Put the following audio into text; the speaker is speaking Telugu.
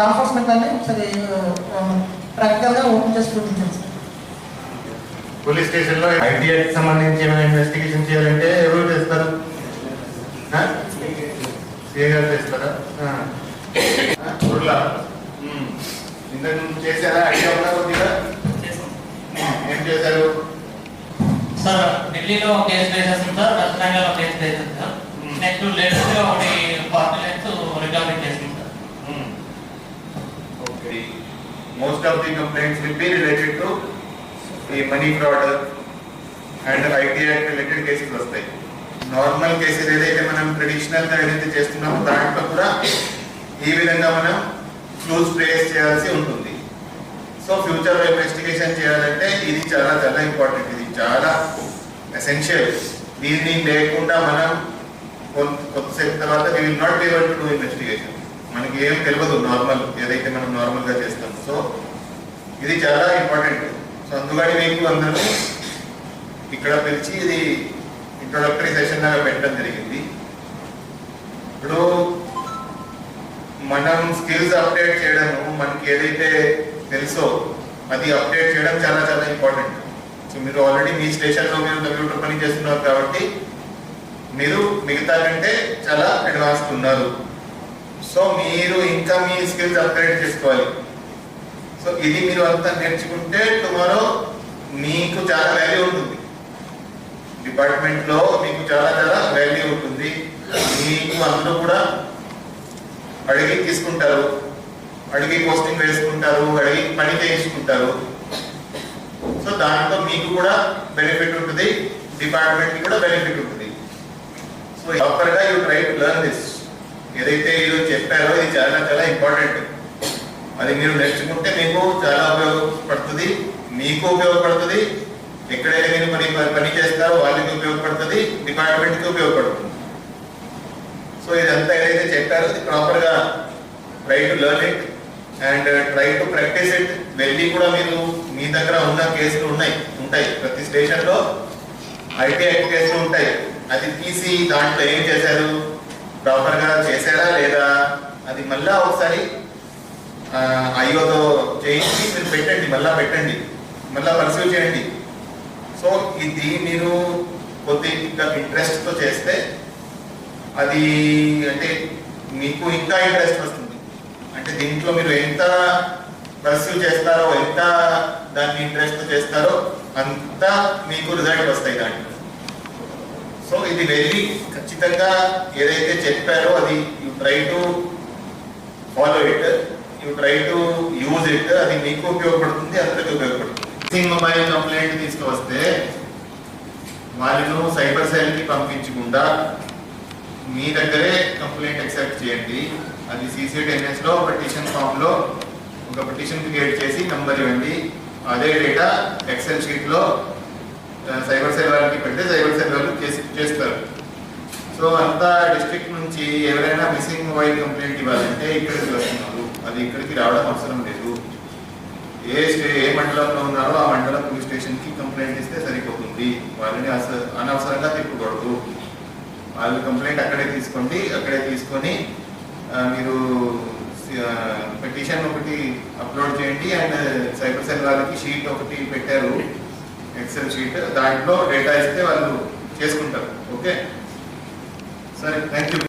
లా ఎన్ఫోర్స్మెంట్ కానీ ఒకసారి ప్రాక్టికల్గా ఓపెన్ చేసి చూపించాను సార్. పోలీస్ స్టేషన్లో ఐటీఐకి సంబంధించి ఏమైనా ఇన్వెస్టిగేషన్ చేయాలంటే ఎవరు చేస్తారు? సిఏ గారు చేస్తారా? ఊర్లా ఇంతకు ముందు చేశారా? ఐడియా ఉందా కొద్దిగా? ఏం చేశారు సార్? ఢిల్లీలో కేసు వేసేస్తాం సార్, వెస్ట్ బెంగాల్లో కేసు వేసేస్తాం సార్. నెక్స్ట్ లేటెస్ట్ గా ఒకటి 40 lakhs రికవరీ చేసింది sir. Okay, most of the complaints will be related to ఈ money fraud and IT act related cases వస్తాయి. నార్మల్ కేసెస్ ఏదైతే మనం ట్రెడిషనల్ గా ఏదైతే చేస్తున్నామో దాంట్లో కూడా ఈ విధంగా మనం క్లూస్ ట్రేస్ చేయాల్సి ఉంటుంది. సో ఫ్యూచర్ లో ఇన్వెస్టిగేషన్ చేయాలంటే ఇది చాలా చాలా ఇంపార్టెంట్, ఇది చాలా ఎసెన్షియల్. దీన్ని లేకుండా మనం కొంతసేపు తర్వాత we will not be able to do investigation. మనకి ఏం తెలియదు నార్మల్ ఏదైతే మనం నార్మల్ గా చేస్తాం. సో ఇది చాలా ఇంపార్టెంట్. సో అందుకని మీకు అందరినీ ఇక్కడ పిలిచి ఇది ఇంట్రొడక్టరీ సెషన్ లాగా పెట్టడం జరిగింది. ఇప్పుడు మనం స్కిల్స్ అప్డేట్ చేయడము, మనకి ఏదైతే తెలుసో అది అప్డేట్ చేయడం చాలా చాలా ఇంపార్టెంట్. సో మీరు ఆల్రెడీ మీ స్టేషన్లో మీరు కంప్యూటర్ పని చేస్తున్నారు కాబట్టి మీరు మిగతా కంటే చాలా అడ్వాన్స్డ్ ఉన్నారు. సో మీరు ఇంకా మీ స్కిల్స్ అప్గ్రేడ్ చేసుకోవాలి. సో ఇది మీరు అంతా నేర్చుకుంటే టుమారో మీకు చాలా వాల్యూ ఉంటుంది, డిపార్ట్మెంట్లో మీకు చాలా చాలా వాల్యూ ఉంటుంది. మీకు అందరూ కూడా అడిగి తీసుకుంటారు, అడిగి పోస్టింగ్ వేసుకుంటారు, అడిగి పని చేయించుకుంటారు. సో దాంట్లో మీకు కూడా బెనిఫిట్ ఉంటుంది, డిపార్ట్మెంట్కి కూడా బెనిఫిట్ ఉంటుంది. సో ప్రాపర్గా you try to learn this. ఏదైతే ఈరోజు చెప్పారో ఇది చాలా చాలా ఇంపార్టెంట్. అది మీరు నేర్చుకుంటే మీకు చాలా ఉపయోగపడుతుంది, మీకు ఉపయోగపడుతుంది, ఎక్కడైతే మీరు పని చేస్తారో వాళ్ళకి ఉపయోగపడుతుంది, డిపార్ట్మెంట్కి ఉపయోగపడుతుంది. సో ఇదంతా ఏదైతే చెప్పారో ఇది ప్రాపర్గా try to learn it and try to practice it. వెళ్ళి కూడా మీరు మీ దగ్గర ఉన్న కేసులు ఉంటాయి ప్రతి స్టేషన్లో ఐటీ యాక్ట్ కేసులు ఉంటాయి. అది తీసి దాంట్లో ఏం చేశారు, ప్రాపర్గా చేశారా లేదా, అది మళ్ళా ఒకసారి అయ్యోతో చేయించి మీరు పెట్టండి, మళ్ళా పర్సీవ్ చేయండి. సో ఇది మీరు కొద్దిగా ఇంట్రెస్ట్తో చేస్తే అది అంటే మీకు ఇంకా ఇంట్రెస్ట్ వస్తుంది. అంటే దీంట్లో మీరు ఎంత పర్సీవ్ చేస్తారో, ఎంత దాన్ని ఇంట్రెస్ట్తో చేస్తారో అంతా మీకు రిజల్ట్ వస్తాయి దాంట్లో. సో ఇది వెళ్ళి ఖచ్చితంగా ఏదైతే చెప్పారో అది you try to follow it, you try to use it. అది మీకు ఉపయోగపడుతుంది, అందరికీ ఉపయోగపడుతుంది. మొబైల్ కంప్లైంట్ తీసుకువస్తే వాళ్ళను సైబర్ సెల్కి పంపించకుండా మీ దగ్గరే కంప్లైంట్ యాక్సెప్ట్ చేయండి. అది CCTNSలో పిటిషన్ ఫామ్లో ఒక పిటిషన్ క్రియేట్ చేసి నంబర్ ఇవ్వండి. అదే డేటా ఎక్సెల్ షీట్లో సైబర్ సెల్ వాళ్ళకి పెడితే సైబర్ సెల్ వాళ్ళు చేస్తారు. సో అంతా డిస్ట్రిక్ట్ నుంచి ఎవరైనా మిస్సింగ్ మొబైల్ కంప్లైంట్ ఇవ్వాలంటే ఇక్కడికి వస్తున్నారు, అది ఇక్కడికి రావడం అవసరం లేదు. ఏ మండలంలో ఉన్నారో ఆ మండలం పోలీస్ స్టేషన్కి కంప్లైంట్ ఇస్తే సరిపోతుంది. వాళ్ళని అనవసరంగా తిప్పకూడదు. వాళ్ళు కంప్లైంట్ అక్కడే తీసుకొని మీరు పిటిషన్ ఒకటి అప్లోడ్ చేయండి. అండ్ సైబర్ సెల్ వాళ్ళకి షీట్ ఒకటి పెట్టారు, ఎక్సెల్ షీట్, దాంట్లో డేటా ఇస్తే వాళ్ళు చేసుకుంటారు. ఓకే, సరే, థ్యాంక్ యూ.